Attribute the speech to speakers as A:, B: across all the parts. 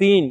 A: 3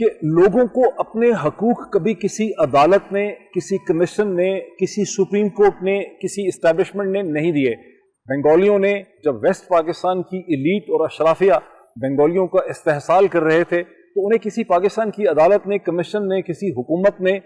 A: کہ لوگوں کو اپنے حقوق کبھی کسی عدالت نے, کسی کمیشن نے, کسی سپریم کورٹ نے, کسی اسٹیبلشمنٹ نے نہیں دیے. بنگالیوں نے جب ویسٹ پاکستان کی ایلیٹ اور اشرافیہ بنگالیوں کا استحصال کر رہے تھے تو انہیں کسی پاکستان کی عدالت نے, کمیشن نے, کسی حکومت نے,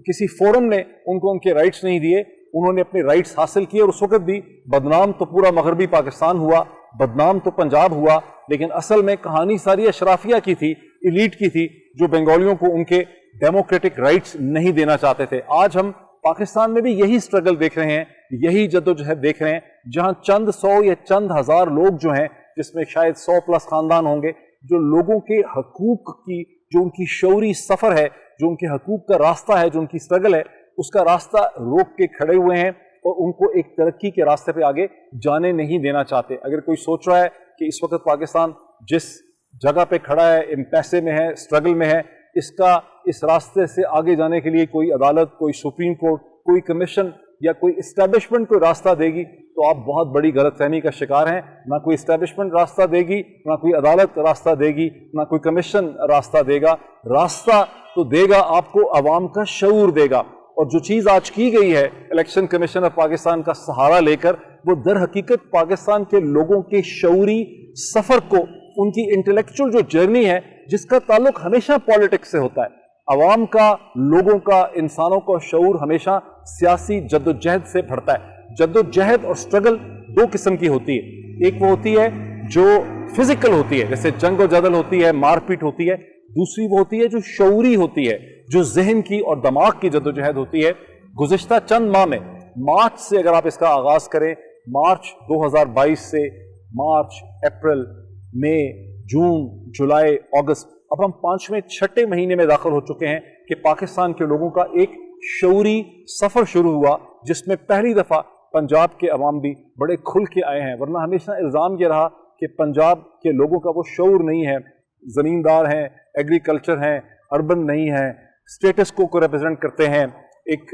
A: کسی فورم نے ان کو ان کے رائٹس نہیں دیے. انہوں نے اپنے رائٹس حاصل کیے اور اس وقت بھی بدنام تو پورا مغربی پاکستان ہوا, بدنام تو پنجاب ہوا, لیکن اصل میں کہانی ساری اشرافیہ کی تھی, ایلیٹ کی تھی, جو بنگالیوں کو ان کے ڈیموکریٹک رائٹس نہیں دینا چاہتے تھے. آج ہم پاکستان میں بھی یہی سٹرگل دیکھ رہے ہیں, یہی جدوجہد دیکھ رہے ہیں, جہاں چند سو یا چند ہزار لوگ جو ہیں, جس میں شاید 100 پلس خاندان ہوں گے, جو لوگوں کے حقوق کی, جو ان کی شعوری سفر ہے, جو ان کے حقوق کا راستہ ہے, جو ان کی سٹرگل ہے, اس کا راستہ روک کے کھڑے ہوئے ہیں اور ان کو ایک ترقی کے راستے پہ آگے جانے نہیں دینا چاہتے. اگر کوئی سوچ رہا ہے کہ اس وقت پاکستان جس جگہ پہ کھڑا ہے, امپیسے میں ہے, سٹرگل میں ہے, اس راستے سے آگے جانے کے لیے کوئی عدالت, کوئی سپریم کورٹ, کوئی کمیشن یا کوئی اسٹیبلشمنٹ کوئی راستہ دے گی, تو آپ بہت بڑی غلط فہمی کا شکار ہیں. نہ کوئی اسٹیبلشمنٹ راستہ دے گی, نہ کوئی عدالت راستہ دے گی, نہ کوئی کمیشن راستہ دے گا. راستہ تو دے گا آپ کو عوام کا شعور دے گا. اور جو چیز آج کی گئی ہے الیکشن کمیشن آف پاکستان کا سہارا لے کر, وہ در حقیقت پاکستان کے لوگوں کے شعوری سفر کو, ان کی انٹلیکچول جو جرنی ہے, جس کا تعلق ہمیشہ پالیٹکس سے ہوتا ہے, عوام کا, لوگوں کا, انسانوں کا شعور ہمیشہ سیاسی جدوجہد سے بڑھتا ہے. جدوجہد اور سٹرگل دو قسم کی ہوتی ہے. ایک وہ ہوتی ہے جو فزیکل ہوتی ہے, جیسے جنگ و جدل ہوتی ہے, مار پیٹ ہوتی ہے. دوسری وہ ہوتی ہے جو شعوری ہوتی ہے, جو ذہن کی اور دماغ کی جدوجہد ہوتی ہے. گزشتہ چند ماہ میں, مارچ سے اگر آپ اس کا آغاز کریں, مارچ 2022 سے مارچ, اپریل, مئی, جون, جولائی, اگست, اب ہم 5ویں 6ٹھے مہینے میں داخل ہو چکے ہیں کہ پاکستان کے لوگوں کا ایک شعوری سفر شروع ہوا, جس میں پہلی دفعہ پنجاب کے عوام بھی بڑے کھل کے آئے ہیں. ورنہ ہمیشہ الزام یہ رہا کہ پنجاب کے لوگوں کا وہ شعور نہیں ہے, زمیندار ہیں, ایگریکلچر ہیں, اربن نہیں ہیں, اسٹیٹس کو ریپرزینٹ کرتے ہیں, ایک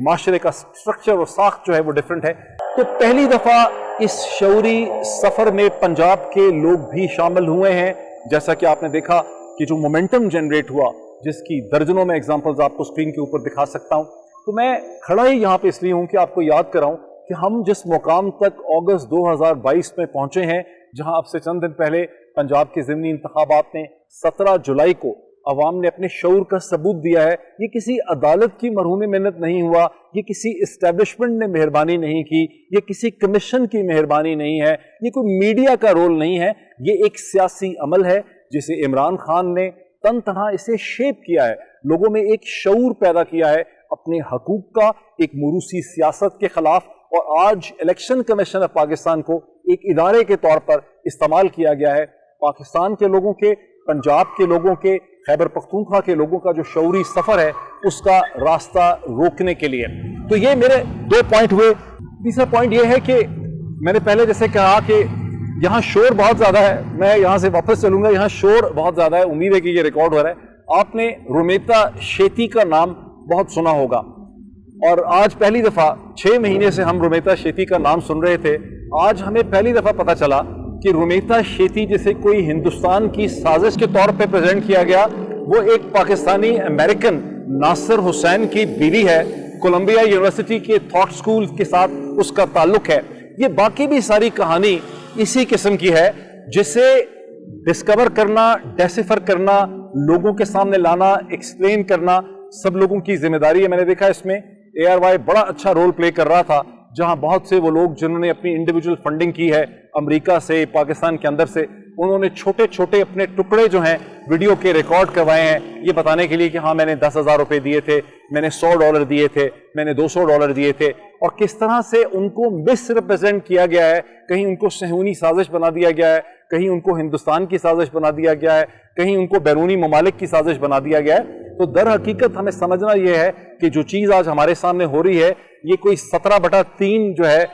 A: معاشرے کا سٹرکچر اور ساخت جو ہے وہ ڈیفرنٹ ہے. تو پہلی دفعہ اس شعوری سفر میں پنجاب کے لوگ بھی شامل ہوئے ہیں. جیسا کہ آپ نے دیکھا کہ جو مومنٹم جنریٹ ہوا, جس کی درجنوں میں ایگزامپلز آپ کو اسکرین کے اوپر دکھا سکتا ہوں. تو میں کھڑا ہی یہاں پہ اس لیے ہوں کہ آپ کو یاد کراؤں کہ ہم جس مقام تک اگست 2022 میں پہنچے ہیں, جہاں اب سے چند دن پہلے پنجاب کے ضمنی انتخابات میں 17 جولائی کو عوام نے اپنے شعور کا ثبوت دیا ہے, یہ کسی عدالت کی مرہون محنت نہیں ہوا, یہ کسی اسٹیبلشمنٹ نے مہربانی نہیں کی, یہ کسی کمیشن کی مہربانی نہیں ہے, یہ کوئی میڈیا کا رول نہیں ہے. یہ ایک سیاسی عمل ہے جسے عمران خان نے تن تنہا اسے شیپ کیا ہے, لوگوں میں ایک شعور پیدا کیا ہے اپنے حقوق کا, ایک موروثی سیاست کے خلاف. اور آج الیکشن کمیشن آف پاکستان کو ایک ادارے کے طور پر استعمال کیا گیا ہے پاکستان کے لوگوں کے, پنجاب کے لوگوں کے, خیبر پختونخوا کے لوگوں کا جو شعوری سفر ہے اس کا راستہ روکنے کے لیے. تو یہ میرے 2 پوائنٹ ہوئے. تیسرا پوائنٹ یہ ہے کہ میں نے پہلے جیسے کہا کہ یہاں شور بہت زیادہ ہے, میں یہاں سے واپس چلوں گا, یہاں شور بہت زیادہ ہے, امید ہے کہ یہ ریکارڈ ہو رہا ہے. آپ نے رومیتا شیتی کا نام بہت سنا ہوگا, اور آج پہلی دفعہ 6 مہینے سے ہم رومیتا شیتی کا نام سن رہے تھے. آج ہمیں پہلی دفعہ پتہ چلا کہ رومیتا شیتی جسے کوئی ہندوستان کی سازش کے طور پہ پریزنٹ کیا گیا, وہ ایک پاکستانی امریکن ناصر حسین کی بیوی ہے. کولمبیا یونیورسٹی کے تھاٹ سکول کے ساتھ اس کا تعلق ہے. یہ باقی بھی ساری کہانی اسی قسم کی ہے, جسے ڈسکور کرنا, ڈیسیفر کرنا, لوگوں کے سامنے لانا, ایکسپلین کرنا سب لوگوں کی ذمہ داری ہے. میں نے دیکھا اس میں ARY بڑا اچھا رول پلے کر رہا تھا, جہاں بہت سے وہ لوگ جنہوں نے اپنی انڈیویجول فنڈنگ کی ہے امریکہ سے, پاکستان کے اندر سے, انہوں نے چھوٹے چھوٹے اپنے ٹکڑے جو ہیں ویڈیو کے ریکارڈ کروائے ہیں, یہ بتانے کے لیے کہ ہاں میں نے 10,000 روپے دیے تھے, میں نے $100 دیے تھے, میں نے $200 دیے تھے. اور کس طرح سے ان کو مس ریپرزینٹ کیا گیا ہے, کہیں ان کو صہیونی سازش بنا دیا گیا ہے, کہیں ان کو ہندوستان کی سازش بنا دیا گیا ہے, کہیں ان کو بیرونی ممالک کی سازش بنا دیا گیا ہے. تو در حقیقت ہمیں سمجھنا یہ ہے کہ جو چیز آج ہمارے سامنے ہو رہی ہے, یہ کوئی 17/3 جو ہے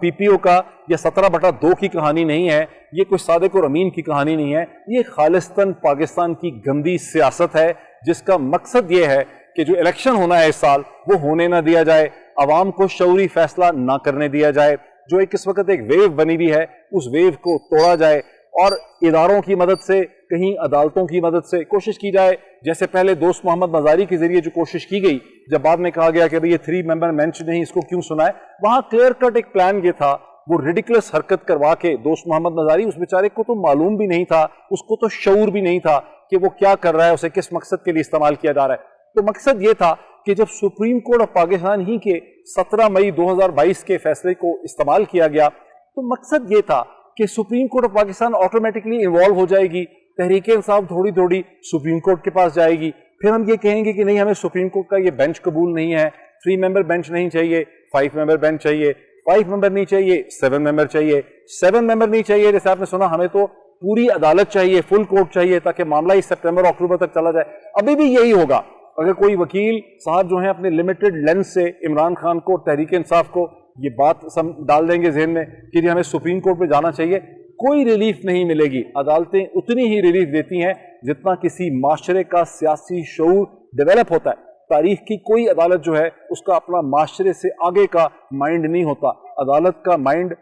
A: PPO کا یا 17/2 کی کہانی نہیں ہے, یہ کوئی صادق اور امین کی کہانی نہیں ہے. یہ خالصتاً پاکستان کی گندی سیاست ہے, جس کا مقصد یہ ہے کہ جو الیکشن ہونا ہے اس سال وہ ہونے نہ دیا جائے, عوام کو شعوری فیصلہ نہ کرنے دیا جائے. جو ایک اس وقت ایک ویو بنی ہوئی ہے, اس ویو کو توڑا جائے, اور اداروں کی مدد سے, کہیں عدالتوں کی مدد سے کوشش کی جائے, جیسے پہلے دوست محمد مزاری کے ذریعے جو کوشش کی گئی, جب بعد میں کہا گیا کہ بھئی یہ 3 ممبر بینچ نہیں, اس کو کیوں سنائے, وہاں کلیئر کٹ ایک پلان یہ تھا, وہ ریڈیکولس حرکت کروا کے دوست محمد مزاری, اس بیچارے کو تو معلوم بھی نہیں تھا, اس کو تو شعور بھی نہیں تھا کہ وہ کیا کر رہا ہے, اسے کس مقصد کے لیے استعمال کیا جا رہا ہے. تو مقصد یہ تھا کہ جب سپریم کورٹ آف پاکستان ہی کے 17 مئی 2022 کے فیصلے کو استعمال کیا گیا, تو مقصد یہ تھا کہ supreme court of Pakistan automatically evolve ہو جائے گی, تحریک انصاف تھوڑی تھوڑی سپریم کورٹ کے پاس جائے گی, پھر ہم یہ کہیں گے کہ نہیں ہمیں سپریم کورٹ کا یہ بینچ قبول نہیں ہے, 3 ممبر بینچ نہیں چاہیے, 5 ممبر بینچ چاہیے, 5 ممبر نہیں چاہیے 7 ممبر چاہیے, 7 ممبر نہیں چاہیے, جیسے آپ نے سنا ہمیں تو پوری عدالت چاہیے, فل کورٹ چاہیے, تاکہ معاملہ اس سپٹمبر اکتوبر تک چلا جائے. ابھی بھی یہی ہوگا اگر کوئی وکیل صاحب جو ہیں اپنے لمیٹڈ لینس سے عمران خان کو, تحریک انصاف کو یہ بات ڈال دیں گے ذہن میں کہ ہمیں سپریم کورٹ پہ جانا چاہیے, کوئی ریلیف نہیں ملے گی. عدالتیں اتنی ہی ریلیف دیتی ہیں جتنا کسی معاشرے کا سیاسی شعور ڈیولپ ہوتا ہے. تاریخ کی کوئی عدالت جو ہے اس کا اپنا معاشرے سے آگے کا مائنڈ نہیں ہوتا, عدالت کا مائنڈ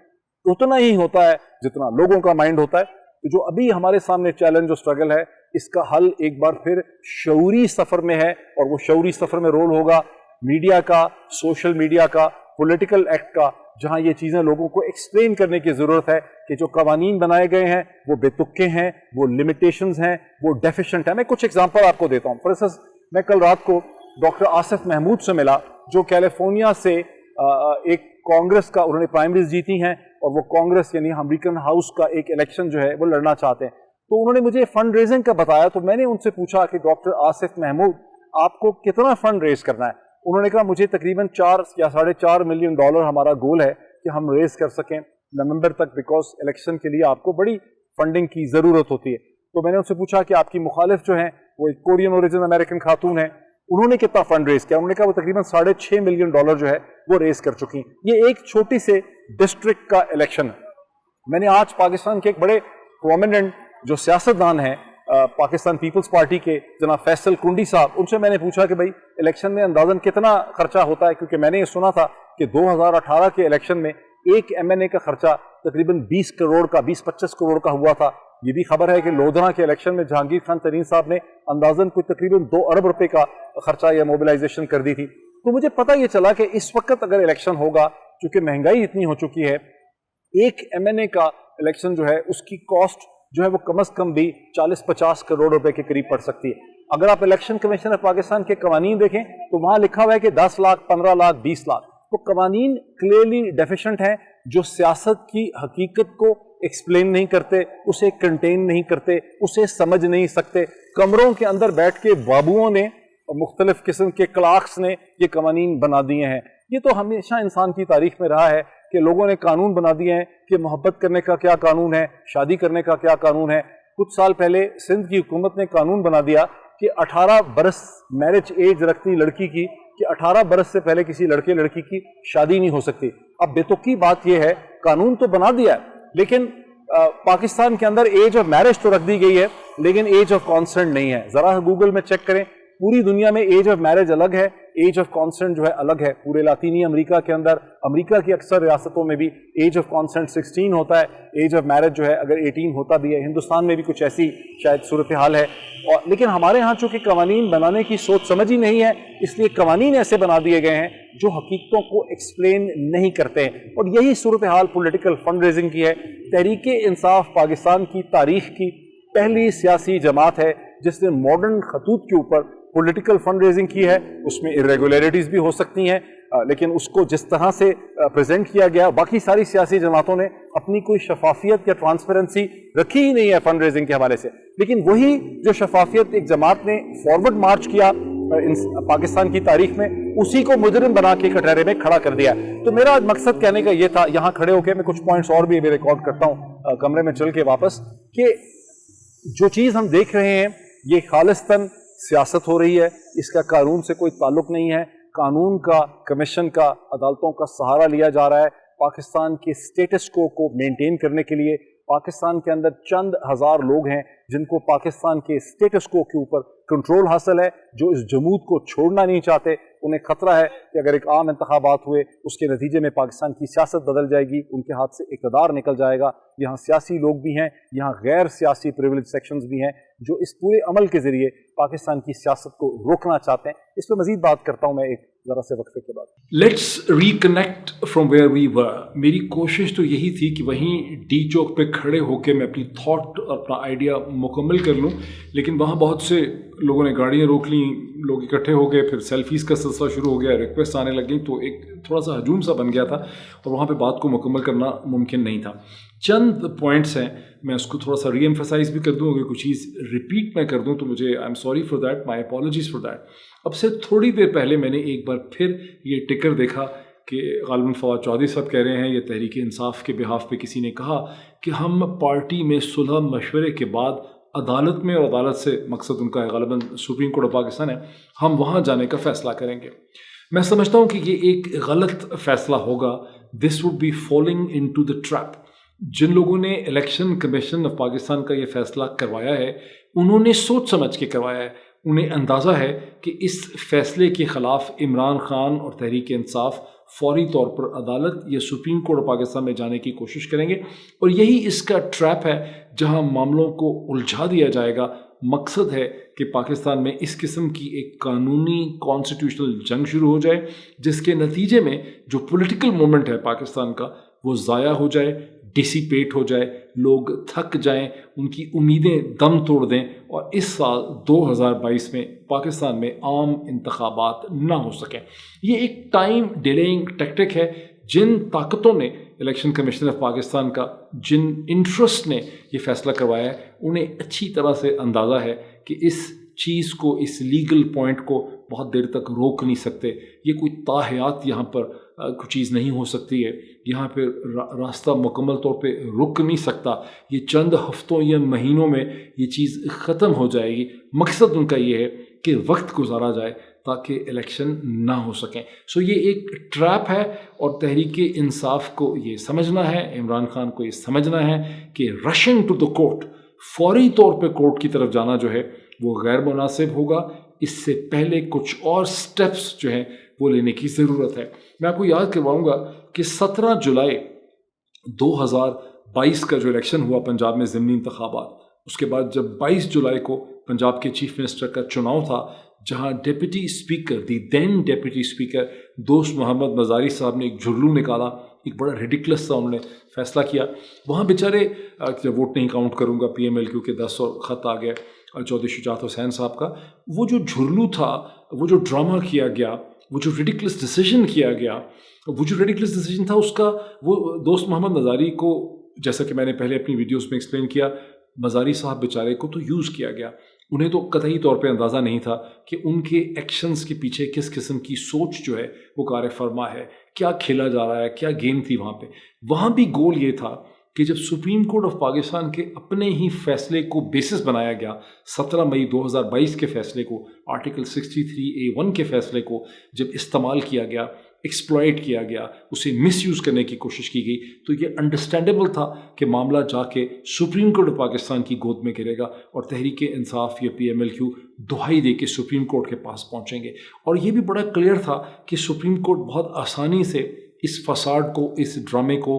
A: اتنا ہی ہوتا ہے جتنا لوگوں کا مائنڈ ہوتا ہے. تو جو ابھی ہمارے سامنے چیلنج اور سٹرگل ہے, اس کا حل ایک بار پھر شعوری سفر میں ہے, اور وہ شعوری سفر میں رول ہوگا میڈیا کا, سوشل میڈیا کا, پولیٹیکل ایکٹ کا, جہاں یہ چیزیں لوگوں کو ایکسپلین کرنے کی ضرورت ہے کہ جو قوانین بنائے گئے ہیں وہ بے تکے ہیں, وہ لمیٹیشنز ہیں, وہ ڈیفیشنٹ ہیں. میں کچھ ایگزامپل آپ کو دیتا ہوں. فار انسٹنس میں کل رات کو ڈاکٹر آصف محمود سے ملا, جو کیلیفورنیا سے ایک کانگریس کا, انہوں نے پرائمریز جیتی ہیں اور وہ کانگریس یعنی امریکن ہاؤس کا ایک الیکشن جو ہے وہ لڑنا چاہتے ہیں. تو انہوں نے مجھے فنڈ ریزنگ کا بتایا, تو میں نے ان سے پوچھا کہ ڈاکٹر آصف محمود آپ کو کتنا فنڈ ریز کرنا ہے. انہوں نے کہا مجھے تقریباً 4 یا $4.5 ملین ہمارا گول ہے کہ ہم ریز کر سکیں نومبر تک, بیکاز الیکشن کے لیے آپ کو بڑی فنڈنگ کی ضرورت ہوتی ہے. تو میں نے ان سے پوچھا کہ آپ کی مخالف جو ہیں وہ ایک کورین اوریجن امریکن خاتون ہیں, انہوں نے کتنا فنڈ ریز کیا. انہوں نے کہا وہ تقریباً $6.5 ملین جو ہے وہ ریز کر چکی. یہ ایک چھوٹی سے ڈسٹرکٹ کا الیکشن ہے. میں نے آج پاکستان کے ایک بڑے پرومیننٹ جو سیاستدان ہیں پاکستان پیپلز پارٹی کے, جناب فیصل کنڈی صاحب, ان سے میں نے پوچھا کہ بھائی الیکشن میں اندازاً کتنا خرچہ ہوتا ہے, کیونکہ میں نے یہ سنا تھا کہ 2018 کے الیکشن میں ایک MNA کا خرچہ تقریباً 20 کروڑ کا, 20-25 کروڑ کا ہوا تھا. یہ بھی خبر ہے کہ لودھنا کے الیکشن میں جہانگیر خان ترین صاحب نے اندازاً کوئی تقریباً 2 ارب روپے کا خرچہ یا موبلائزیشن کر دی تھی. تو مجھے پتہ یہ چلا کہ اس وقت اگر الیکشن ہوگا, چونکہ مہنگائی اتنی ہو چکی ہے, ایک MNA کا الیکشن جو ہے اس کی کاسٹ جو ہے وہ کم از کم بھی 40-50 کروڑ روپے کے قریب پڑ سکتی ہے. اگر آپ الیکشن کمیشن آف پاکستان کے قوانین دیکھیں تو وہاں لکھا ہوا ہے کہ 10 لاکھ, 15 لاکھ, 20 لاکھ. تو قوانین کلیئرلی ڈیفیشنٹ ہیں, جو سیاست کی حقیقت کو ایکسپلین نہیں کرتے, اسے کنٹین نہیں کرتے, اسے سمجھ نہیں سکتے. کمروں کے اندر بیٹھ کے بابوؤں نے, مختلف قسم کے کلارکس نے یہ قوانین بنا دیے ہیں. یہ تو ہمیشہ انسان کی تاریخ میں رہا ہے کہ لوگوں نے قانون بنا دیے ہیں کہ محبت کرنے کا کیا قانون ہے, شادی کرنے کا کیا قانون ہے. کچھ سال پہلے سندھ کی حکومت نے قانون بنا دیا کہ 18 برس میرج ایج رکھتی لڑکی کی, کہ 18 برس سے پہلے کسی لڑکے لڑکی کی شادی نہیں ہو سکتی. اب بے تکی بات یہ ہے, قانون تو بنا دیا ہے لیکن پاکستان کے اندر ایج آف میرج تو رکھ دی گئی ہے لیکن ایج آف کانسنٹ نہیں ہے. ذرا گوگل میں چیک کریں, پوری دنیا میں ایج آف میرج الگ ہے, ایج آف کانسنٹ جو ہے الگ ہے. پورے لاطینی امریکہ کے اندر, امریکہ کی اکثر ریاستوں میں بھی ایج آف کانسنٹ 16 ہوتا ہے, ایج آف میرج جو ہے اگر 18 ہوتا بھی ہے. ہندوستان میں بھی کچھ ایسی شاید صورتحال ہے, لیکن ہمارے ہاں چونکہ قوانین بنانے کی سوچ سمجھ ہی نہیں ہے, اس لیے قوانین ایسے بنا دیے گئے ہیں جو حقیقتوں کو ایکسپلین نہیں کرتے ہیں. اور یہی صورتحال پولیٹیکل فنڈ ریزنگ کی ہے. تحریک انصاف پاکستان کی تاریخ کی پہلی سیاسی جماعت ہے جس نے ماڈرن خطوط کے اوپر پولیٹیکل فنڈ ریزنگ کی ہے. اس میں irregularities بھی ہو سکتی ہیں, لیکن اس کو جس طرح سے پریزنٹ کیا گیا, باقی ساری سیاسی جماعتوں نے اپنی کوئی شفافیت یا ٹرانسپیرنسی رکھی ہی نہیں ہے فنڈ ریزنگ کے حوالے سے. لیکن وہی جو شفافیت ایک جماعت نے فارورڈ مارچ کیا پاکستان کی تاریخ میں, اسی کو مجرم بنا کے کٹہرے میں کھڑا کر دیا. تو میرا مقصد کہنے کا یہ تھا, یہاں کھڑے ہو کے میں کچھ پوائنٹس اور بھی ریکارڈ کرتا ہوں کمرے میں چل کے واپس, کہ جو چیز ہم دیکھ رہے ہیں یہ خالصتاً سیاست ہو رہی ہے, اس کا قانون سے کوئی تعلق نہیں ہے. قانون کا, کمیشن کا, عدالتوں کا سہارا لیا جا رہا ہے پاکستان کے سٹیٹس کو مینٹین کرنے کے لیے. پاکستان کے اندر چند ہزار لوگ ہیں جن کو پاکستان کے سٹیٹس کو کے اوپر کنٹرول حاصل ہے, جو اس جمود کو چھوڑنا نہیں چاہتے. انہیں خطرہ ہے کہ اگر ایک عام انتخابات ہوئے اس کے نتیجے میں پاکستان کی سیاست بدل جائے گی, ان کے ہاتھ سے اقتدار نکل جائے گا. یہاں سیاسی لوگ بھی ہیں, یہاں غیر سیاسی پریویلیج سیکشنز بھی ہیں جو اس پورے عمل کے ذریعے پاکستان کی سیاست کو روکنا چاہتے ہیں. اس پہ مزید بات کرتا ہوں میں ایک ذرا سے وقفے کے بعد.
B: Let's reconnect from where we were. میری کوشش تو یہی تھی کہ وہیں ڈی چوک پہ کھڑے ہو کے میں اپنی تھاٹ اپنا آئیڈیا مکمل کر لوں, لیکن وہاں بہت سے لوگوں نے گاڑیاں روک لیں, لوگ اکٹھے ہو گئے, پھر سیلفیز کا سلسلہ شروع ہو گیا, ریکویسٹ آنے لگ گئیں, تو ایک تھوڑا سا ہجوم سا بن گیا تھا اور وہاں پہ بات کو مکمل کرنا ممکن نہیں تھا. چند پوائنٹس ہیں, میں اس کو تھوڑا سا ری ایمفسائز بھی کر دوں. اگر کوئی چیز ریپیٹ میں کر دوں تو مجھے I am sorry for that, my apologies for that. اب سے تھوڑی دیر پہلے میں نے ایک بار پھر یہ ٹکر دیکھا کہ غالباً فواد چودھری صاحب کہہ رہے ہیں, یہ تحریک انصاف کے بہاف پہ کسی نے کہا کہ ہم پارٹی میں صلح مشورے کے بعد عدالت میں, اور عدالت سے مقصد ان کا ہے غالباً سپریم کورٹ آف پاکستان ہے, ہم وہاں جانے کا فیصلہ کریں گے. میں سمجھتا ہوں کہ یہ ایک غلط فیصلہ ہوگا. This would be falling into the trap. جن لوگوں نے الیکشن کمیشن آف پاکستان کا یہ فیصلہ کروایا ہے, انہوں نے سوچ سمجھ کے کروایا ہے. انہیں اندازہ ہے کہ اس فیصلے کے خلاف عمران خان اور تحریک انصاف فوری طور پر عدالت یا سپریم کورٹ آف پاکستان میں جانے کی کوشش کریں گے, اور یہی اس کا ٹریپ ہے جہاں معاملوں کو الجھا دیا جائے گا. مقصد ہے کہ پاکستان میں اس قسم کی ایک قانونی کانسٹیٹیوشنل جنگ شروع ہو جائے جس کے نتیجے میں جو پولیٹیکل مومنٹ ہے پاکستان کا وہ ضائع ہو جائے, ڈسیپیٹ ہو جائے, لوگ تھک جائیں, ان کی امیدیں دم توڑ دیں, اور اس سال 2022 میں پاکستان میں عام انتخابات نہ ہو سکیں. یہ ایک ٹائم ڈیلیئنگ ٹیکٹک ہے. جن طاقتوں نے الیکشن کمیشن آف پاکستان کا, جن انٹرسٹ نے یہ فیصلہ کروایا ہے, انہیں اچھی طرح سے اندازہ ہے کہ اس چیز کو, اس لیگل پوائنٹ کو بہت دیر تک روک نہیں سکتے. یہ کوئی تاحیات یہاں پر کوئی چیز نہیں ہو سکتی ہے. یہاں پہ راستہ مکمل طور پہ رک نہیں سکتا. یہ چند ہفتوں یا مہینوں میں یہ چیز ختم ہو جائے گی. مقصد ان کا یہ ہے کہ وقت گزارا جائے تاکہ الیکشن نہ ہو سکیں. سو یہ ایک ٹریپ ہے, اور تحریک انصاف کو یہ سمجھنا ہے, عمران خان کو یہ سمجھنا ہے کہ رشنگ ٹو دا کورٹ, فوری طور پہ کورٹ کی طرف جانا جو ہے وہ غیر مناسب ہوگا. اس سے پہلے کچھ اور سٹیپس جو ہیں وہ لینے کی ضرورت ہے. میں آپ کو یاد کرواؤں گا کہ 17 جولائی 2022 کا جو الیکشن ہوا پنجاب میں ضمنی انتخابات, اس کے بعد جب 22 جولائی کو پنجاب کے چیف منسٹر کا چناؤ تھا, جہاں ڈپٹی اسپیکر, دی دین ڈپٹی اسپیکر دوست محمد مزاری صاحب نے ایک جھرلو نکالا, ایک بڑا ریڈیکلس سا انہوں نے فیصلہ کیا. وہاں بیچارے, ووٹ نہیں کاؤنٹ کروں گا پی ایم ایل کیو کے 10 اور خط آ گئے چودھری شجاعت حسین صاحب کا, وہ جو جھرلو تھا, وہ جو ڈرامہ کیا گیا, وہ جو ریڈیکلس ڈیسیژن کیا گیا, وہ جو ریڈیکلس ڈیسیژن تھا اس کا, وہ دوست محمد مزاری کو, جیسا کہ میں نے پہلے اپنی ویڈیوز میں ایکسپلین کیا, مزاری صاحب بیچارے کو تو یوز کیا گیا. انہیں تو قطعی طور پہ اندازہ نہیں تھا کہ ان کے ایکشنز کے پیچھے کس قسم کی سوچ جو ہے وہ کار فرما ہے, کیا کھیلا جا رہا ہے, کیا گیم تھی وہاں پہ. وہاں بھی گول یہ تھا کہ جب سپریم کورٹ آف پاکستان کے اپنے ہی فیصلے کو بیسس بنایا گیا, 17 مئی 2022 کے فیصلے کو, آرٹیکل 63A1 کے فیصلے کو جب استعمال کیا گیا, ایکسپلائٹ کیا گیا, اسے مس یوز کرنے کی کوشش کی گئی, تو یہ انڈرسٹینڈیبل تھا کہ معاملہ جا کے سپریم کورٹ آف پاکستان کی گود میں گرے گا, اور تحریک انصاف یا پی ایم ایل کیو دہائی دے کے سپریم کورٹ کے پاس پہنچیں گے. اور یہ بھی بڑا کلیئر تھا کہ سپریم کورٹ بہت آسانی سے اس فساد کو, اس ڈرامے کو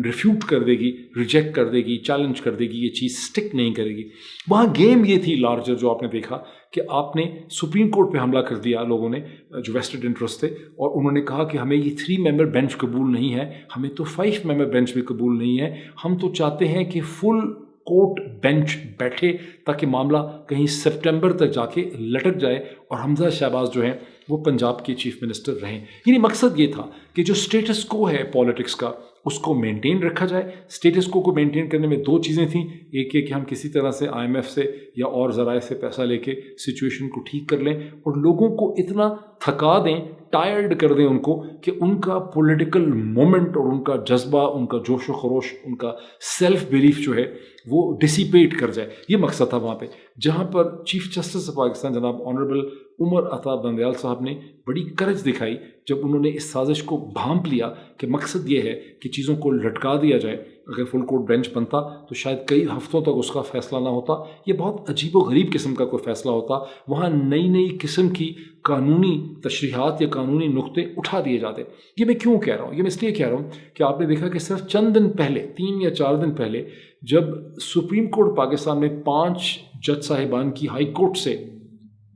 B: ریفیوٹ کر دے گی, ریجیکٹ کر دے گی, چیلنج کر دے گی, یہ چیز سٹک نہیں کرے گی. وہاں گیم یہ تھی لارجر جو آپ نے دیکھا کہ آپ نے سپریم کورٹ پہ حملہ کر دیا لوگوں نے جو ویسٹڈ انٹرسٹ تھے, اور انہوں نے کہا کہ ہمیں یہ 3 ممبر بینچ قبول نہیں ہے, ہمیں تو 5 ممبر بینچ بھی قبول نہیں ہے, ہم تو چاہتے ہیں کہ فل کورٹ بینچ بیٹھے تاکہ معاملہ کہیں سپٹمبر تک جا کے لٹک جائے اور حمزہ شہباز جو ہیں وہ پنجاب کے چیف منسٹر رہیں. یعنی مقصد یہ تھا کہ جو سٹیٹس کو ہے پالیٹکس کا اس کو مینٹین رکھا جائے. سٹیٹس کو مینٹین کرنے میں 2 چیزیں تھیں, ایک یہ کہ ہم کسی طرح سے IMF سے یا اور ذرائع سے پیسہ لے کے سچویشن کو ٹھیک کر لیں, اور لوگوں کو اتنا تھکا دیں, ٹائرڈ کر دیں ان کو کہ ان کا پولیٹیکل مومنٹ اور ان کا جذبہ, ان کا جوش و خروش, ان کا سیلف بیلیف جو ہے وہ ڈسیپیٹ کر جائے. یہ مقصد تھا وہاں پہ, جہاں پر چیف جسٹس آف پاکستان جناب آنریبل عمر عطا بندیال صاحب نے بڑی کرج دکھائی جب انہوں نے اس سازش کو بھانپ لیا کہ مقصد یہ ہے کہ چیزوں کو لٹکا دیا جائے. اگر فل کورٹ بینچ بنتا تو شاید کئی ہفتوں تک اس کا فیصلہ نہ ہوتا. یہ بہت عجیب و غریب قسم کا کوئی فیصلہ ہوتا. وہاں نئی نئی قسم کی قانونی تشریحات یا قانونی نقطے اٹھا دیے جاتے. یہ میں کیوں کہہ رہا ہوں؟ یہ میں اس لیے کہہ رہا ہوں کہ آپ نے دیکھا کہ صرف چند دن پہلے 3 یا 4 دن پہلے جب سپریم کورٹ پاکستان میں 5 جج صاحبان کی ہائی کورٹ سے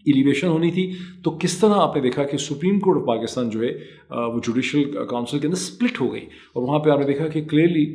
B: ایلیویشن ہونی تھی تو کس طرح آپ نے دیکھا کہ سپریم کورٹ آف پاکستان جو ہے وہ جوڈیشل کونسل کے اندر سپلٹ ہو گئی. اور وہاں پہ آپ نے دیکھا کہ کلیئرلی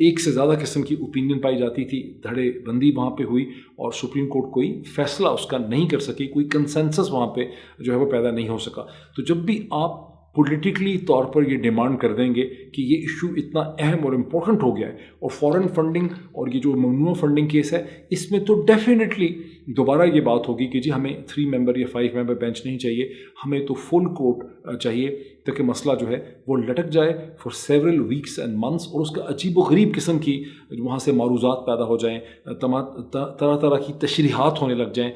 B: ایک سے زیادہ قسم کی اوپینین پائی جاتی تھی. دھڑے بندی وہاں پہ ہوئی اور سپریم کورٹ کوئی فیصلہ اس کا نہیں کر سکی. کوئی کنسنسس وہاں پہ جو ہے وہ پیدا نہیں ہو سکا. تو جب بھی آپ پولیٹیکلی طور پر یہ ڈیمانڈ کر دیں گے کہ یہ ایشو اتنا اہم اور امپورٹنٹ ہو گیا ہے اور فورن فنڈنگ اور یہ جو ممنوع فنڈنگ کیس ہے اس میں تو ڈیفینیٹلی دوبارہ یہ بات ہوگی کہ جی ہمیں 3 ممبر یا 5 ممبر بینچ نہیں چاہیے, ہمیں تو فل کورٹ چاہیے تاکہ مسئلہ جو ہے وہ لٹک جائے for several weeks and months اور اس کا عجیب و غریب قسم کی وہاں سے معروضات پیدا ہو جائیں, طرح طرح کی تشریحات ہونے لگ جائیں,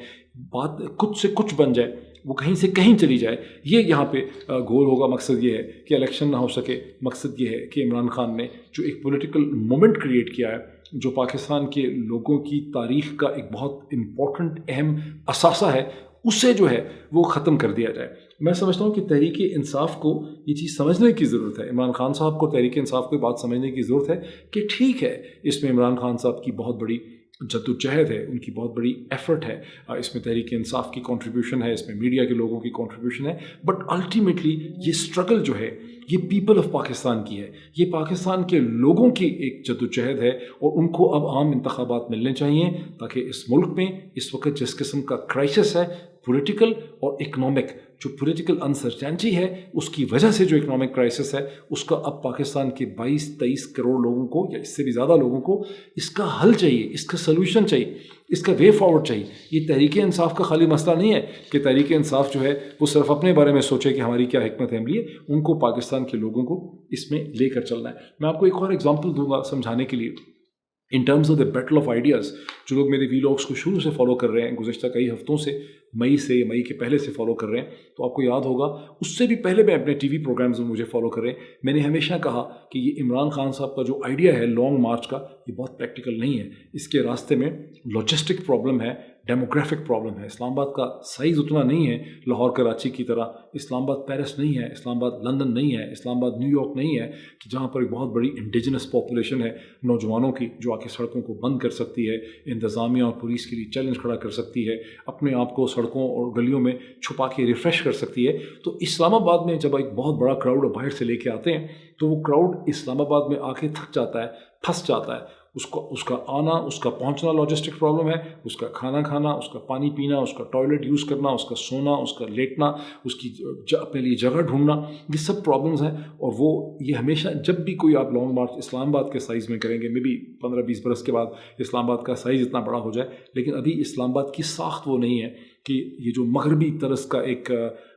B: بات کچھ سے کچھ بن جائے, وہ کہیں سے کہیں چلی جائے. یہ یہاں پہ گول ہوگا. مقصد یہ ہے کہ الیکشن نہ ہو سکے. مقصد یہ ہے کہ عمران خان نے جو ایک پولیٹیکل مومنٹ کریٹ کیا ہے جو پاکستان کے لوگوں کی تاریخ کا ایک بہت امپورٹنٹ اہم اثاثہ ہے اسے جو ہے وہ ختم کر دیا جائے. میں سمجھتا ہوں کہ تحریک انصاف کو یہ چیز سمجھنے کی ضرورت ہے. عمران خان صاحب کو تحریک انصاف کو بات سمجھنے کی ضرورت ہے کہ ٹھیک ہے اس میں عمران خان صاحب کی بہت بڑی جدوجہد ہے, ان کی بہت بڑی ایفرٹ ہے, اس میں تحریک انصاف کی کنٹریبیوشن ہے, اس میں میڈیا کے لوگوں کی کنٹریبیوشن ہے, بٹ الٹیمیٹلی یہ اسٹرگل جو ہے یہ پیپل آف پاکستان کی ہے, یہ پاکستان کے لوگوں کی ایک جدوجہد ہے اور ان کو اب عام انتخابات ملنے چاہیے تاکہ اس ملک میں اس وقت جس قسم کا کرائسس ہے پولیٹیکل اور اکنامک, جو پولیٹیکل انسرٹینٹی ہے اس کی وجہ سے جو اکنامک کرائسس ہے اس کا اب پاکستان کے 22-23 کروڑ لوگوں کو یا اس سے بھی زیادہ لوگوں کو اس کا حل چاہیے, اس کا سلوشن چاہیے, اس کا وے فارورڈ چاہیے. یہ تحریک انصاف کا خالی مسئلہ نہیں ہے کہ تحریک انصاف جو ہے وہ صرف اپنے بارے میں سوچے کہ ہماری کیا حکمت عملی ہے, ان کو پاکستان کے لوگوں کو اس میں لے کر چلنا ہے. میں آپ کو ایک اور ایگزامپل دوں گا سمجھانے کے لیے. In terms of the battle of ideas, جو لوگ میرے ویلاگس کو شروع سے فالو کر رہے ہیں گزشتہ کئی ہفتوں سے, مئی کے پہلے سے فالو کر رہے ہیں, تو آپ کو یاد ہوگا اس سے بھی پہلے میں اپنے ٹی وی پروگرامز میں مجھے فالو کر رہے ہیں, میں نے ہمیشہ کہا کہ یہ عمران خان صاحب کا جو آئیڈیا ہے لانگ مارچ کا یہ بہت پریکٹیکل نہیں ہے. اس کے راستے میں لاجسٹک پرابلم ہے, ڈیموگرافک پرابلم ہے. اسلام آباد کا سائز اتنا نہیں ہے لاہور کراچی کی طرح, اسلام آباد پیرس نہیں ہے, اسلام آباد لندن نہیں ہے, اسلام آباد نیو یارک نہیں ہے کہ جہاں پر ایک بہت بڑی انڈیجنس پاپولیشن ہے نوجوانوں کی جو آ کے سڑکوں کو بند کر سکتی ہے, انتظامیہ اور پولیس کے لیے چیلنج کھڑا کر سکتی ہے, اپنے آپ کو سڑکوں اور گلیوں میں چھپا کے ریفریش کر سکتی ہے. تو اسلام آباد میں جب ایک بہت بڑا کراؤڈ باہر سے لے کے آتے ہیں تو وہ کراؤڈ اسلام آباد میں آ کے تھک جاتا ہے, پھنس جاتا ہے. اس کا آنا, اس کا پہنچنا لاجسٹک پرابلم ہے, اس کا کھانا کھانا, اس کا پانی پینا, اس کا ٹوائلٹ یوز کرنا, اس کا سونا, اس کا لیٹنا, اس کی اپنے لیے جگہ ڈھونڈنا, یہ سب پرابلمز ہیں. اور وہ یہ ہمیشہ جب بھی کوئی آپ لانگ مارچ اسلام آباد کے سائز میں کریں گے, میں بھی 15-20 برس کے بعد اسلام آباد کا سائز اتنا بڑا ہو جائے, لیکن ابھی اسلام آباد کی ساخت وہ نہیں ہے کہ یہ جو مغربی طرز کا ایک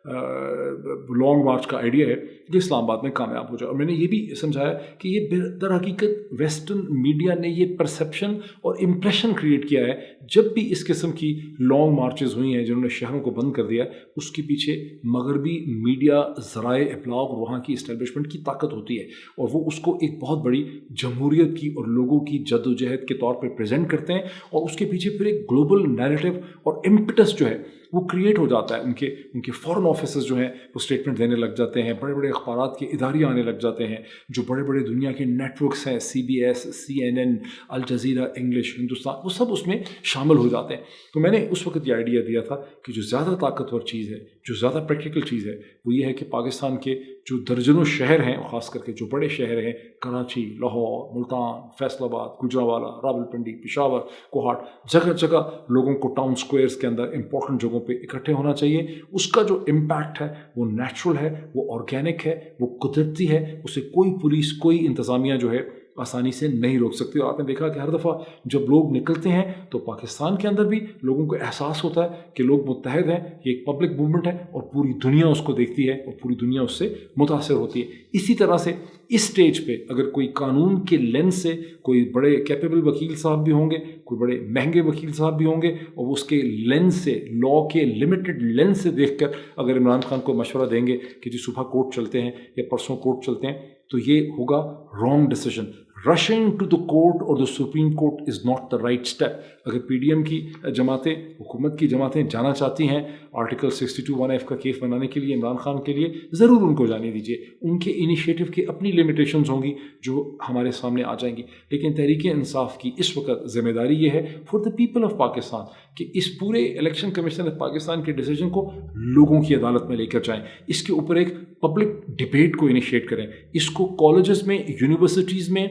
B: لانگ مارچ کا آئیڈیا ہے یہ اسلام آباد میں کامیاب ہو جائے. اور میں نے یہ بھی سمجھایا کہ یہ در حقیقت ویسٹرن میڈیا نے یہ پرسیپشن اور امپریشن کریٹ کیا ہے جب بھی اس قسم کی لانگ مارچز ہوئی ہیں جنہوں نے شہروں کو بند کر دیا, اس کے پیچھے مغربی میڈیا, ذرائع ابلاغ اور وہاں کی اسٹیبلشمنٹ کی طاقت ہوتی ہے, اور وہ اس کو ایک بہت بڑی جمہوریت کی اور لوگوں کی جدوجہد کے طور پر پریزنٹ کرتے ہیں, اور اس کے پیچھے پھر ایک گلوبل نیریٹو اور امپٹس جو ہے وہ کریٹ ہو جاتا ہے. ان کے فارن آفیسز جو ہیں وہ اسٹیٹمنٹ دینے لگ جاتے ہیں, بڑے بڑے اخبارات کے ادارے آنے لگ جاتے ہیں, جو بڑے بڑے دنیا کے نیٹ ورکس ہیں, CBS, CNN, Al Jazeera English, Hindustan, وہ سب اس میں شامل ہو جاتے ہیں. تو میں نے اس وقت یہ آئیڈیا دیا تھا کہ جو زیادہ طاقتور چیز ہے, جو زیادہ پریکٹیکل چیز ہے وہ یہ ہے کہ پاکستان کے جو درجنوں شہر ہیں, خاص کر کے جو بڑے شہر ہیں, کراچی, لاہور, ملتان, فیصل آباد, گجرانوالہ, راولپنڈی, پشاور, کوہاٹ, جگہ جگہ لوگوں کو ٹاؤن سکوائرز کے اندر امپورٹنٹ جگہوں پہ اکٹھے ہونا چاہیے. اس کا جو امپیکٹ ہے وہ نیچرل ہے, وہ آرگینک ہے, وہ قدرتی ہے, اسے کوئی پولیس, کوئی انتظامیہ جو ہے آسانی سے نہیں روک سکتے. اور آپ نے دیکھا کہ ہر دفعہ جب لوگ نکلتے ہیں تو پاکستان کے اندر بھی لوگوں کو احساس ہوتا ہے کہ لوگ متحد ہیں, یہ ایک پبلک موومنٹ ہے اور پوری دنیا اس کو دیکھتی ہے اور پوری دنیا اس سے متاثر ہوتی ہے. اسی طرح سے اس سٹیج پہ اگر کوئی قانون کے لینس سے کوئی بڑے کیپیبل وکیل صاحب بھی ہوں گے, کوئی بڑے مہنگے وکیل صاحب بھی ہوں گے, اور اس کے لینس سے, لا کے لمیٹڈ لینس سے دیکھ کر اگر عمران خان کو مشورہ دیں گے کہ جی صبح کورٹ چلتے ہیں یا پرسوں کورٹ چلتے ہیں, تو یہ ہوگا wrong decision. Rushing to the court or the supreme court is not the right step. اگر پی ڈی ایم کی جماعتیں, حکومت کی جماعتیں جانا چاہتی ہیں آرٹیکل 62(1)(f) کا کیس بنانے کے لیے عمران خان کے لیے, ضرور ان کو جانے دیجیے. ان کے انیشیٹو کی اپنی لمیٹیشنز ہوں گی جو ہمارے سامنے آ جائیں گی. لیکن تحریک انصاف کی اس وقت ذمہ داری یہ ہے for the people of Pakistan کہ اس پورے الیکشن کمیشن آف پاکستان کے ڈیسیجن کو لوگوں کی عدالت میں لے کر جائیں. اس کے اوپر ایک پبلک ڈبیٹ کو انیشیٹ کریں, اس کو کالجز میں, یونیورسٹیز میں,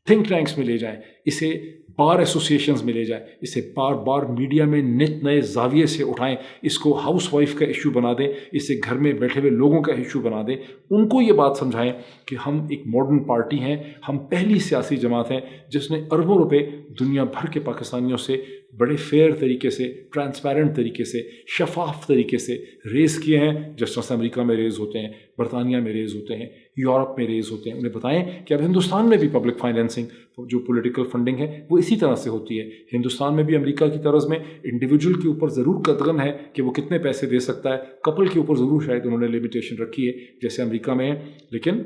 B: تھنک ٹینکس میں لے جائیں, اسے بار ایسوسیشنز میں لے جائیں, اسے بار بار میڈیا میں نت نئے زاویے سے اٹھائیں, اس کو ہاؤس وائف کا ایشو بنا دیں, اسے گھر میں بیٹھے ہوئے لوگوں کا ایشو بنا دیں. ان کو یہ بات سمجھائیں کہ ہم ایک ماڈرن پارٹی ہیں, ہم پہلی سیاسی جماعت ہیں جس نے اربوں روپے دنیا بھر کے پاکستانیوں سے بڑے فیئر طریقے سے, ٹرانسپیرنٹ طریقے سے, شفاف طریقے سے ریز کیے ہیں, جس طرح سے امریکہ میں ریز ہوتے ہیں, برطانیہ میں ریز ہوتے ہیں, یورپ میں ریز ہوتے ہیں. انہیں بتائیں کہ اب ہندوستان میں بھی پبلک فائنینسنگ جو پولیٹیکل فنڈنگ ہے وہ اسی طرح سے ہوتی ہے. ہندوستان میں بھی امریکہ کی طرز میں انڈیویجول کے اوپر ضرور قدغن ہے کہ وہ کتنے پیسے دے سکتا ہے, کپل کے اوپر ضرور شاید انہوں نے لمیٹیشن رکھی ہے جیسے امریکہ میں ہے, لیکن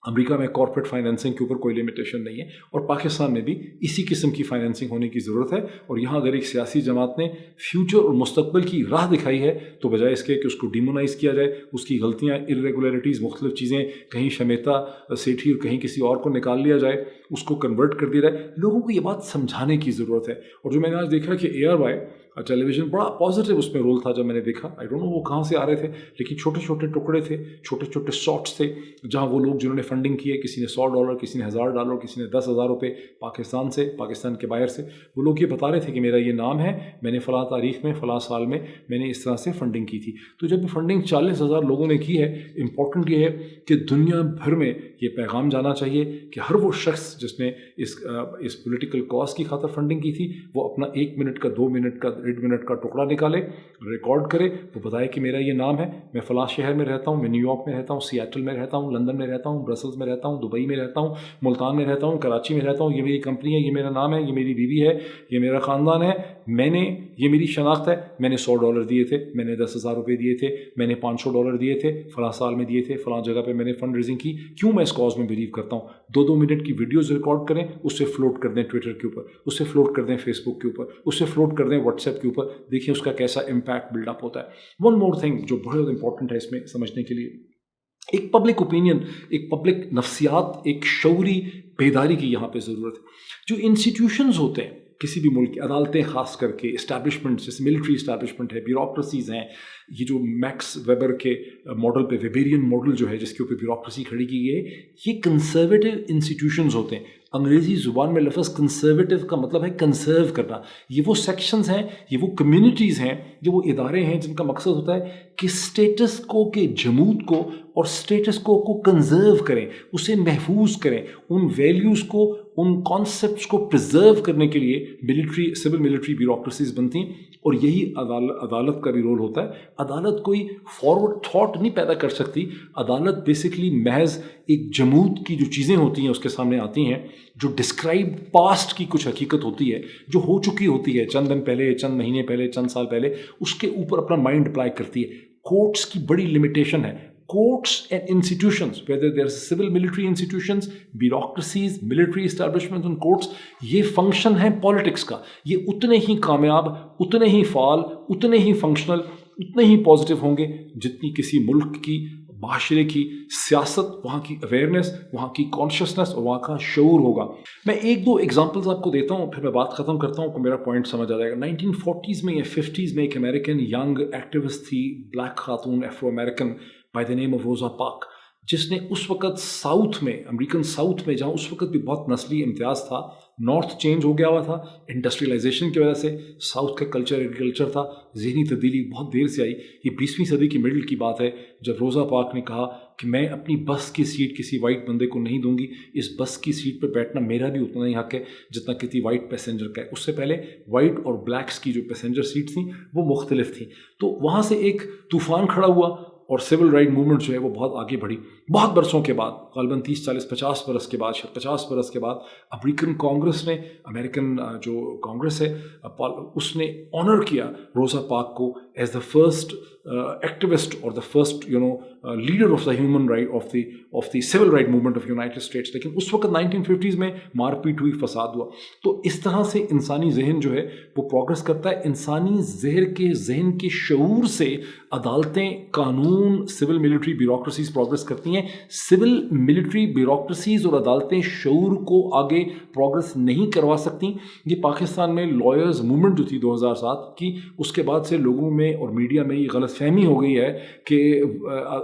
B: امریکہ میں کارپوریٹ فائنینسنگ کے اوپر کوئی لمیٹیشن نہیں ہے. اور پاکستان میں بھی اسی قسم کی فائنینسنگ ہونے کی ضرورت ہے. اور یہاں اگر ایک سیاسی جماعت نے فیوچر اور مستقبل کی راہ دکھائی ہے تو بجائے اس کے کہ اس کو ڈیمونائز کیا جائے, اس کی غلطیاں, ارریگولیرٹیز, مختلف چیزیں, کہیں شمیتا سیٹھی اور کہیں کسی اور کو نکال لیا جائے, اس کو کنورٹ کر دیا جائے, لوگوں کو یہ بات سمجھانے کی ضرورت ہے. اور جو میں نے آج دیکھا کہ ARY ٹیلی ویژن بڑا پازیٹیو اس میں رول تھا. جب میں نے دیکھا, آئی ڈونٹ نو وہ کہاں سے آ رہے تھے, لیکن چھوٹے چھوٹے ٹکڑے تھے, چھوٹے چھوٹے شارٹس تھے, جہاں وہ لوگ جنہوں نے فنڈنگ کی ہے, کسی نے $100, کسی نے $1000, کسی نے $10,000 پاکستان سے, پاکستان کے باہر سے, وہ لوگ یہ بتا رہے تھے کہ میرا یہ نام ہے, میں نے فلاں تاریخ میں, فلاں سال میں میں نے اس طرح سے فنڈنگ کی تھی. تو جب فنڈنگ 40,000 لوگوں نے کی ہے, امپورٹنٹ یہ ہے کہ دنیا بھر میں یہ پیغام جانا چاہیے کہ ہر وہ شخص جس نے اس پولیٹیکل کاز کی خاطر فنڈنگ کی تھی, وہ اپنا 1 منٹ کا, 2 منٹ کا, 1.5 منٹ کا ٹکڑا نکالے, ریکارڈ کرے, وہ بتائے کہ میرا یہ نام ہے, میں فلاں شہر میں رہتا ہوں, میں نیو یارک میں رہتا ہوں, سیاٹل میں رہتا ہوں, لندن میں رہتا ہوں, برسلز میں رہتا ہوں, دبئی میں رہتا ہوں, ملتان میں رہتا ہوں, کراچی میں رہتا ہوں, یہ میری کمپنی ہے, یہ میرا نام ہے, یہ میری بیوی ہے, یہ میرا خاندان ہے, میں نے, یہ میری شناخت ہے, میں نے $100 دیے تھے, میں نے $10,000 دیے تھے, میں نے $500 دیے تھے, فلاں سال میں دیے تھے, فلاں جگہ پہ میں نے فنڈ ریزنگ کی, کیوں میں اس کاز میں بلیو کرتا ہوں. 2 منٹ کی ویڈیوز ریکارڈ کریں, اس سے فلوٹ کر دیں ٹویٹر کے اوپر, اس سے فلوٹ کر دیں فیس بک کے اوپر, اس سے فلوٹ کر دیں واٹس ایپ کے اوپر, دیکھیں اس کا کیسا امپیکٹ بلڈ اپ ہوتا ہے. ون مور تھنگ جو بہت امپورٹنٹ ہے اس میں سمجھنے کے لیے, ایک پبلک اوپینین, ایک پبلک نفسیات, ایک شعوری بیداری کی یہاں پہ ضرورت ہے. جو انسٹیٹیوشنز ہوتے ہیں کسی بھی ملک کی, عدالتیں خاص کر کے, اسٹیبلشمنٹ جیسے ملٹری اسٹیبلشمنٹ ہے, بیوروکریسیز ہیں, یہ جو میکس ویبر کے ماڈل پہ ویبیرین ماڈل جو ہے جس کے اوپر بیوروکریسی کھڑی کی گئی ہے, یہ کنسرویٹیو انسٹیٹیوشنز ہوتے ہیں. انگریزی زبان میں لفظ کنسرویٹیو کا مطلب ہے کنسرو کرنا. یہ وہ سیکشنز ہیں, یہ وہ کمیونٹیز ہیں, یہ وہ ادارے ہیں جن کا مقصد ہوتا ہے کہ اسٹیٹس کو کے جمود کو اور اسٹیٹس کو کنزرو کریں, اسے محفوظ کریں, ان ویلیوز کو, ان کانسیپٹس کو پرزرو کرنے کے لیے ملٹری, سول ملٹری بیوروکریسیز بنتی ہیں. اور یہی عدالت کا بھی رول ہوتا ہے. عدالت کوئی فارورڈ تھاٹ نہیں پیدا کر سکتی. عدالت بیسکلی محض ایک جمود کی جو چیزیں ہوتی ہیں اس کے سامنے آتی ہیں, جو ڈسکرائب پاسٹ کی کچھ حقیقت ہوتی ہے, جو ہو چکی ہوتی ہے چند دن پہلے, چند مہینے پہلے, چند سال پہلے, اس کے اوپر اپنا مائنڈ اپلائی کرتی ہے. کورٹس کی بڑی لمیٹیشن ہے. Courts and institutions, whether they're civil military institutions, bureaucracies, military establishments and courts, یہ فنکشن ہے پالیٹکس کا. یہ اتنے ہی کامیاب, اتنے ہی فعال, اتنے ہی فنکشنل, اتنے ہی پازیٹیو ہوں گے جتنی کسی ملک کی, معاشرے کی سیاست, وہاں کی اویئرنیس, وہاں کی کانشیسنس اور وہاں کا شعور ہوگا. میں 1-2 ایگزامپلز آپ کو دیتا ہوں, پھر میں بات ختم کرتا ہوں, کو میرا پوائنٹ سمجھ آ جائے گا. 1940s میں یا 50s میں ایک امریکن ینگ ایکٹیوسٹ تھی, بلیک خاتون, Afro American, by the name of Rosa Park, جس نے اس وقت ساؤتھ میں, امریکن ساؤتھ میں, جہاں اس وقت بھی بہت نسلی امتیاز تھا, نارتھ چینج ہو گیا ہوا تھا انڈسٹریلائزیشن کی وجہ سے, ساؤتھ کا کلچر ایگریکلچر تھا, ذہنی تبدیلی بہت دیر سے آئی. یہ 20ویں صدی کی مڈل کی بات ہے جب روزا پاک نے کہا کہ میں اپنی بس کی سیٹ کسی وائٹ بندے کو نہیں دوں گی, اس بس کی سیٹ پہ بیٹھنا میرا بھی اتنا ہی حق ہے جتنا کسی وائٹ پیسنجر کا ہے. اس سے پہلے وائٹ اور بلیکس کی جو پیسنجر سیٹ تھیں وہ مختلف تھیں. تو وہاں سے ایک طوفان کھڑا ہوا اور سول رائٹ موومنٹ جو ہے وہ بہت آگے بڑھی. بہت برسوں کے بعد, غالباً 30 40 50 برس کے بعد, شاید 50 برس کے بعد, امریکن کانگریس نے, امریکن جو کانگریس ہے اس نے آنر کیا روزا پاک کو ایز دا فرسٹ ایکٹیوسٹ اور the first leader of the human right of the civil right movement of United States. لیکن اس وقت 1950s میں مار پیٹ ہوئی, فساد ہوا. تو اس طرح سے انسانی ذہن جو ہے وہ پروگرس کرتا ہے. انسانی ذہن کے شعور سے عدالتیں, قانون, سول ملٹری بیوروکریسیز پروگرس کرتی ہیں. سول ملٹری بیوروکریسیز اور عدالتیں شعور کو آگے پروگرس نہیں کروا سکتی. یہ پاکستان میں لائرز موومنٹ جو تھی 2007 کی, اس کے بعد سے لوگوں میں اور میڈیا میں یہ غلط فہمی ہو گئی ہے کہ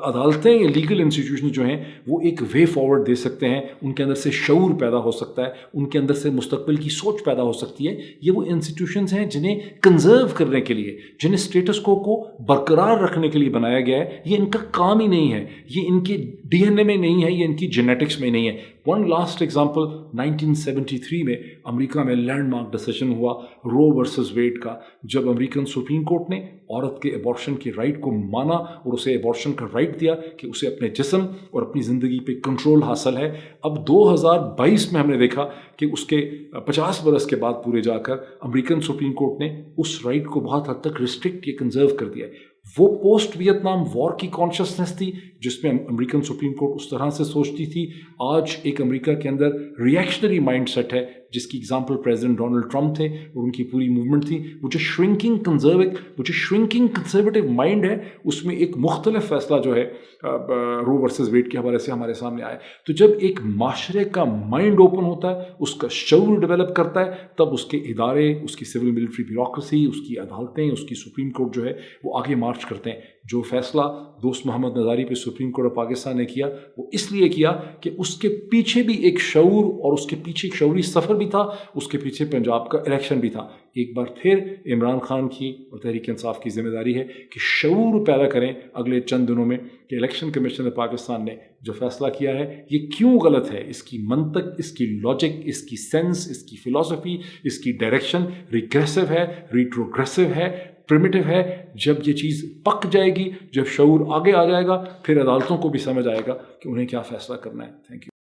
B: عدالتیں یا لیگل انسٹیٹیوشن جو ہیں وہ ایک وے فارورڈ دے سکتے ہیں, ان کے اندر سے شعور پیدا ہو سکتا ہے, ان کے اندر سے مستقبل کی سوچ پیدا ہو سکتی ہے. یہ وہ انسٹیٹیوشنز ہیں جنہیں کنزرو کرنے کے لیے, جنہیں اسٹیٹس کو برقرار رکھنے کے لیے بنایا گیا ہے. یہ ان کا کام ہی نہیں ہے, یہ ان کے ڈی این اے میں نہیں ہے, یہ ان کی جینیٹکس میں نہیں ہے. ون لاسٹ ایگزامپل, 1973 میں امریکہ میں لینڈ مارک ڈیسیژن ہوا رو ورسز ویڈ کا, جب امریکن سپریم کورٹ نے عورت کے ایبارشن کی رائٹ کو مانا اور اسے ایبارشن کا رائٹ دیا کہ اسے اپنے جسم اور اپنی زندگی پہ کنٹرول حاصل ہے. اب 2022 میں ہم نے دیکھا کہ اس کے 50 برس کے بعد پورے جا کر امریکن سپریم کورٹ نے اس رائٹ کو بہت حد تک ریسٹرکٹ یا کنزرو کر دیا ہے. وہ پوسٹ ویتنام وار کی کانشسنس تھی جس میں امریکن سپریم کورٹ اس طرح سے سوچتی تھی. آج ایک امریکہ کے اندر ریئیکشنری مائنڈ سیٹ ہے جس کی اگزامپل پریزیڈنٹ ڈونلڈ ٹرمپ تھے اور ان کی پوری موومنٹ تھی. وہ جو شرنکنگ کنزرویٹو مائنڈ ہے, اس میں ایک مختلف فیصلہ جو ہے رو ورسز ویڈ کے حوالے سے ہمارے سامنے آیا. تو جب ایک معاشرے کا مائنڈ اوپن ہوتا ہے, اس کا شعور ڈیولپ کرتا ہے, تب اس کے ادارے, اس کی سول ملٹری بیوروکریسی, اس کی عدالتیں, اس کی سپریم کورٹ جو ہے وہ آگے مارچ کرتے ہیں. جو فیصلہ دوست محمد نظاری پہ سپریم کورٹ آف پاکستان نے کیا, وہ اس لیے کیا کہ اس کے پیچھے بھی ایک شعور اور اس کے پیچھے ایک شعوری سفر بھی تھا, اس کے پیچھے پنجاب کا الیکشن بھی تھا. ایک بار پھر عمران خان کی اور تحریک انصاف کی ذمہ داری ہے کہ شعور پیدا کریں اگلے چند دنوں میں کہ الیکشن کمیشن پاکستان نے جو فیصلہ کیا ہے یہ کیوں غلط ہے, اس کی منطق, اس کی لاجک, اس کی سینس, اس کی فلسفی, اس کی ڈائریکشن ریگریسو ہے, ریٹروگریسو ہے, پریمیٹیو ہے. جب یہ چیز پک جائے گی, جب شعور آگے آ جائے گا, پھر عدالتوں کو بھی سمجھ آئے گا کہ انہیں کیا فیصلہ کرنا ہے. Thank you.